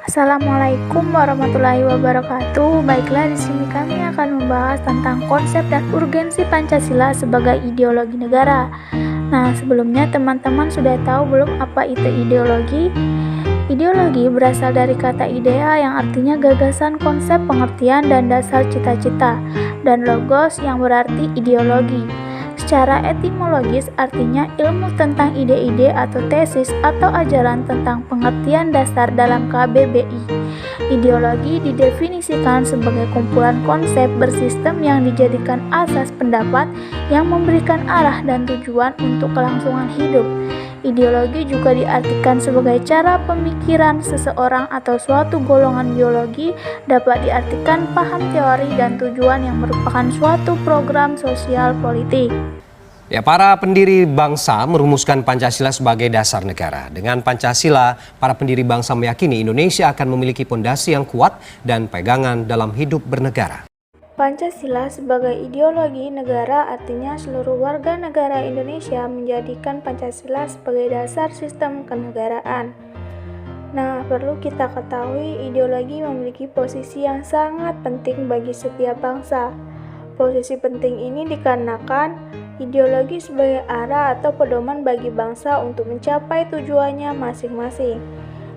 Assalamualaikum warahmatullahi wabarakatuh. Baiklah, di sini kami akan membahas tentang konsep dan urgensi Pancasila sebagai ideologi negara. Nah, sebelumnya teman-teman sudah tahu belum apa itu ideologi? Ideologi berasal dari kata idea yang artinya gagasan, konsep, pengertian, dan dasar cita-cita, dan logos yang berarti ideologi. Secara etimologis artinya ilmu tentang ide-ide atau tesis atau ajaran tentang pengertian dasar dalam KBBI. Ideologi didefinisikan sebagai kumpulan konsep bersistem yang dijadikan asas pendapat yang memberikan arah dan tujuan untuk kelangsungan hidup. Ideologi juga diartikan sebagai cara pemikiran seseorang atau suatu golongan biologi, dapat diartikan paham teori dan tujuan yang merupakan suatu program sosial politik. Ya, para pendiri bangsa merumuskan Pancasila sebagai dasar negara. Dengan Pancasila, para pendiri bangsa meyakini Indonesia akan memiliki pondasi yang kuat dan pegangan dalam hidup bernegara. Pancasila sebagai ideologi negara artinya seluruh warga negara Indonesia menjadikan Pancasila sebagai dasar sistem kenegaraan. Nah, perlu kita ketahui ideologi memiliki posisi yang sangat penting bagi setiap bangsa. Posisi penting ini dikarenakan ideologi sebagai arah atau pedoman bagi bangsa untuk mencapai tujuannya masing-masing.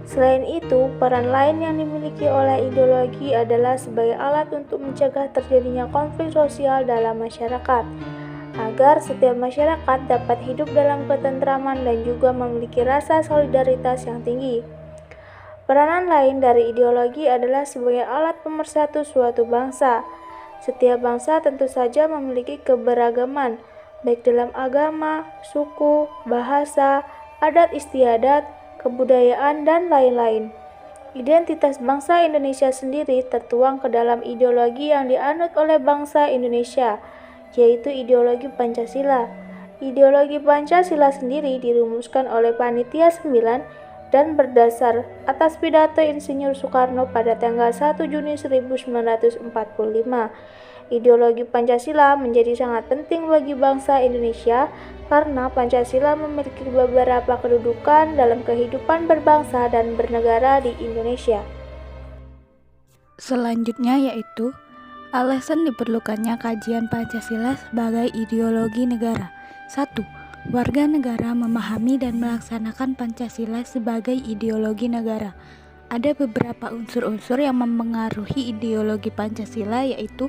Selain itu, peran lain yang dimiliki oleh ideologi adalah sebagai alat untuk mencegah terjadinya konflik sosial dalam masyarakat, agar setiap masyarakat dapat hidup dalam ketentraman dan juga memiliki rasa solidaritas yang tinggi. Peranan lain dari ideologi adalah sebagai alat pemersatu suatu bangsa. Setiap bangsa tentu saja memiliki keberagaman, baik dalam agama, suku, bahasa, adat istiadat, kebudayaan, dan lain-lain. Identitas bangsa Indonesia sendiri tertuang ke dalam ideologi yang dianut oleh bangsa Indonesia, yaitu ideologi Pancasila. Ideologi Pancasila sendiri dirumuskan oleh Panitia 9 dan berdasar atas pidato Insinyur Soekarno pada tanggal 1 Juni 1945. Ideologi Pancasila menjadi sangat penting bagi bangsa Indonesia karena Pancasila memiliki beberapa kedudukan dalam kehidupan berbangsa dan bernegara di Indonesia. Selanjutnya yaitu alasan diperlukannya kajian Pancasila sebagai ideologi negara. 1. Warga negara memahami dan melaksanakan Pancasila sebagai ideologi negara. Ada beberapa unsur-unsur yang mempengaruhi ideologi Pancasila yaitu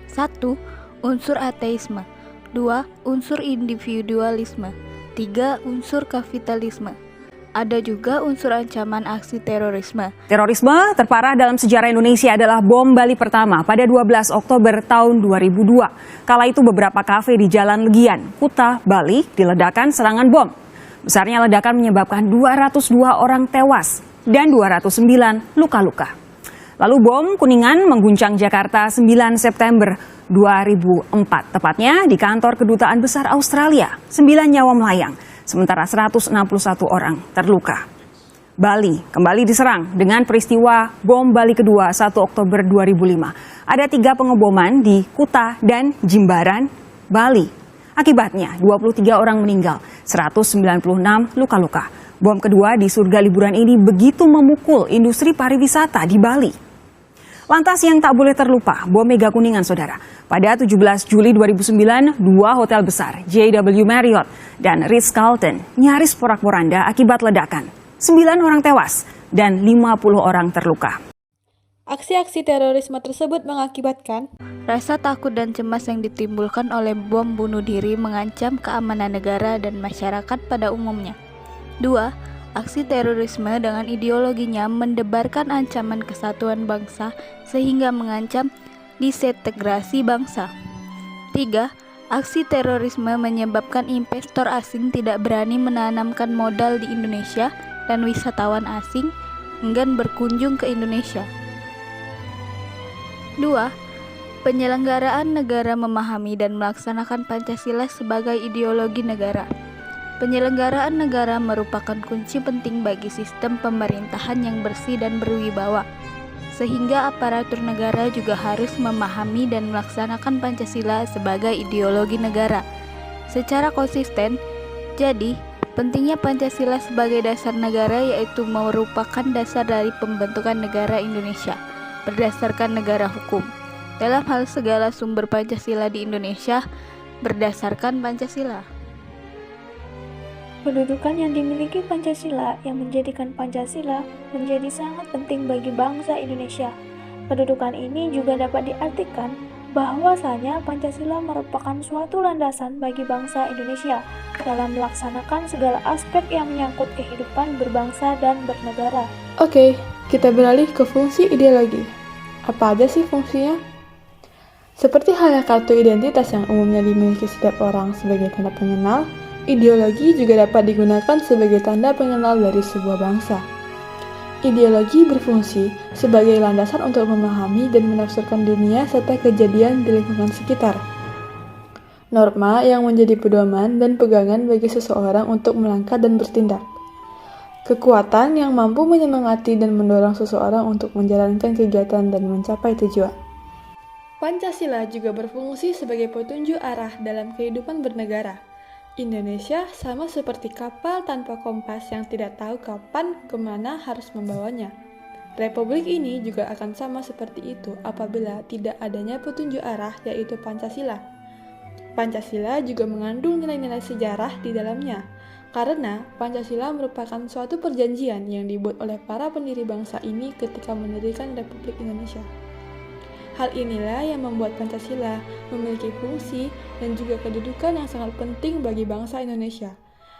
1. Unsur ateisme. 2. Unsur individualisme. 3. Unsur kapitalisme. Ada juga unsur ancaman aksi terorisme. Terorisme terparah dalam sejarah Indonesia adalah bom Bali pertama pada 12 Oktober tahun 2002. Kala itu beberapa kafe di Jalan Legian, Kuta, Bali diledakkan serangan bom. Besarnya ledakan menyebabkan 202 orang tewas dan 209 luka-luka. Lalu bom Kuningan mengguncang Jakarta 9 September 2004, tepatnya di kantor Kedutaan Besar Australia. 9 nyawa melayang, sementara 161 orang terluka. Bali kembali diserang dengan peristiwa bom Bali kedua 1 Oktober 2005. Ada 3 pengeboman di Kuta dan Jimbaran, Bali. Akibatnya 23 orang meninggal, 196 luka-luka. Bom kedua di surga liburan ini begitu memukul industri pariwisata di Bali. Lantas yang tak boleh terlupa, bom Mega Kuningan, saudara. Pada 17 Juli 2009, 2 hotel besar, JW Marriott dan Ritz-Carlton, nyaris porak-poranda akibat ledakan. 9 orang tewas dan 50 orang terluka. Aksi-aksi terorisme tersebut mengakibatkan rasa takut dan cemas yang ditimbulkan oleh bom bunuh diri mengancam keamanan negara dan masyarakat pada umumnya. 2. Aksi terorisme dengan ideologinya mendebarkan ancaman kesatuan bangsa sehingga mengancam disintegrasi bangsa. 3. Aksi terorisme menyebabkan investor asing tidak berani menanamkan modal di Indonesia dan wisatawan asing enggan berkunjung ke Indonesia. 2. Penyelenggaraan negara memahami dan melaksanakan Pancasila sebagai ideologi negara. Penyelenggaraan negara merupakan kunci penting bagi sistem pemerintahan yang bersih dan berwibawa, sehingga aparatur negara juga harus memahami dan melaksanakan Pancasila sebagai ideologi negara secara konsisten. Jadi, Pentingnya Pancasila sebagai dasar negara yaitu merupakan dasar dari pembentukan negara Indonesia berdasarkan negara hukum. Dalam hal segala sumber Pancasila di Indonesia berdasarkan Pancasila. Kedudukan yang dimiliki Pancasila yang menjadikan Pancasila menjadi sangat penting bagi bangsa Indonesia. Kedudukan ini juga dapat diartikan bahwasanya Pancasila merupakan suatu landasan bagi bangsa Indonesia dalam melaksanakan segala aspek yang menyangkut kehidupan berbangsa dan bernegara. Oke, kita beralih ke fungsi ideologi. Apa aja sih fungsinya? Seperti halnya kartu identitas yang umumnya dimiliki setiap orang sebagai tanda pengenal, ideologi juga dapat digunakan sebagai tanda pengenal dari sebuah bangsa. Ideologi berfungsi sebagai landasan untuk memahami dan menafsirkan dunia serta kejadian di lingkungan sekitar. Norma yang menjadi pedoman dan pegangan bagi seseorang untuk melangkah dan bertindak. Kekuatan yang mampu menyemangati dan mendorong seseorang untuk menjalankan kegiatan dan mencapai tujuan. Pancasila juga berfungsi sebagai petunjuk arah dalam kehidupan bernegara. Indonesia sama seperti kapal tanpa kompas yang tidak tahu kapan kemana harus membawanya. Republik ini juga akan sama seperti itu apabila tidak adanya petunjuk arah yaitu Pancasila. Pancasila juga mengandung nilai-nilai sejarah di dalamnya, karena Pancasila merupakan suatu perjanjian yang dibuat oleh para pendiri bangsa ini ketika mendirikan Republik Indonesia. Hal inilah yang membuat Pancasila memiliki fungsi dan juga kedudukan yang sangat penting bagi bangsa Indonesia.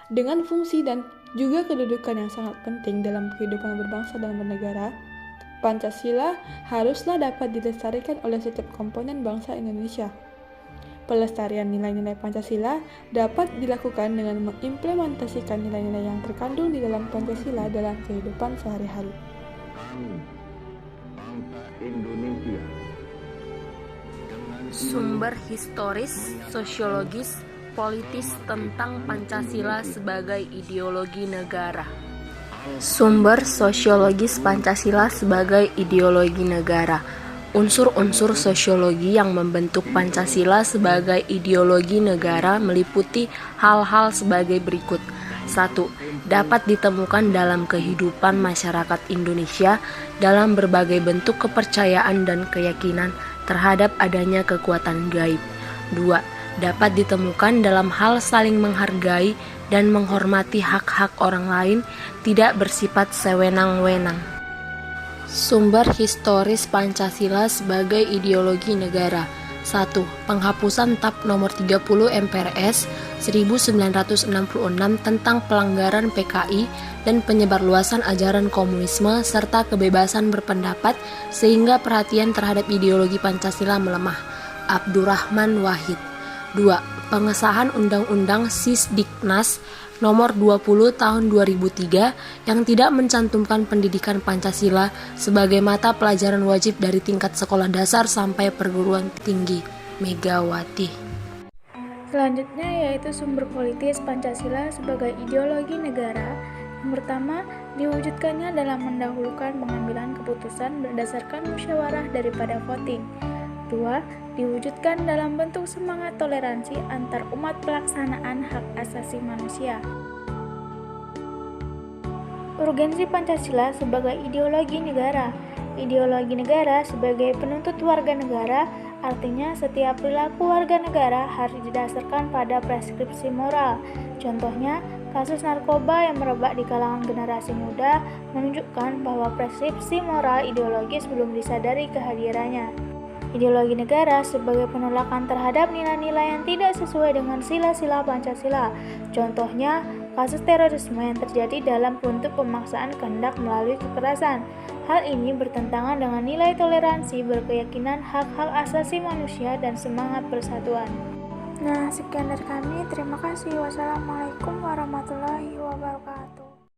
Dengan fungsi dan juga kedudukan yang sangat penting dalam kehidupan berbangsa dan bernegara, Pancasila haruslah dapat dilestarikan oleh setiap komponen bangsa Indonesia. Pelestarian nilai-nilai Pancasila dapat dilakukan dengan mengimplementasikan nilai-nilai yang terkandung di dalam Pancasila dalam kehidupan sehari-hari. Indonesia. Sumber historis, sosiologis, politis tentang Pancasila sebagai ideologi negara. Sumber sosiologis Pancasila sebagai ideologi negara. Unsur-unsur sosiologi yang membentuk Pancasila sebagai ideologi negara meliputi hal-hal sebagai berikut. 1. Dapat ditemukan dalam kehidupan masyarakat Indonesia dalam berbagai bentuk kepercayaan dan keyakinan terhadap adanya kekuatan gaib. 2. Dapat ditemukan dalam hal saling menghargai dan menghormati hak-hak orang lain, tidak bersifat sewenang-wenang. Sumber historis Pancasila sebagai ideologi negara. 1. Penghapusan TAP nomor 30 MPRS 1966 tentang pelanggaran PKI dan penyebarluasan ajaran komunisme serta kebebasan berpendapat sehingga perhatian terhadap ideologi Pancasila melemah. Abdurrahman Wahid. 2. Pengesahan Undang-Undang Sisdiknas nomor 20 tahun 2003 yang tidak mencantumkan pendidikan Pancasila sebagai mata pelajaran wajib dari tingkat sekolah dasar sampai perguruan tinggi. Megawati. Selanjutnya yaitu sumber politis Pancasila sebagai ideologi negara. Yang pertama, diwujudkannya dalam mendahulukan pengambilan keputusan berdasarkan musyawarah daripada voting. 2. Diwujudkan dalam bentuk semangat toleransi antar umat pelaksanaan hak asasi manusia. Urgensi Pancasila sebagai ideologi negara. Ideologi negara sebagai penuntut warga negara, artinya setiap perilaku warga negara harus didasarkan pada preskripsi moral. Contohnya, kasus narkoba yang merebak di kalangan generasi muda menunjukkan bahwa preskripsi moral ideologis belum disadari kehadirannya. Ideologi negara sebagai penolakan terhadap nilai-nilai yang tidak sesuai dengan sila-sila Pancasila. Contohnya, kasus terorisme yang terjadi dalam bentuk pemaksaan kehendak melalui kekerasan. Hal ini bertentangan dengan nilai toleransi, berkeyakinan hak-hak asasi manusia, dan semangat persatuan. Nah, sekian dari kami. Terima kasih. Wassalamualaikum warahmatullahi wabarakatuh.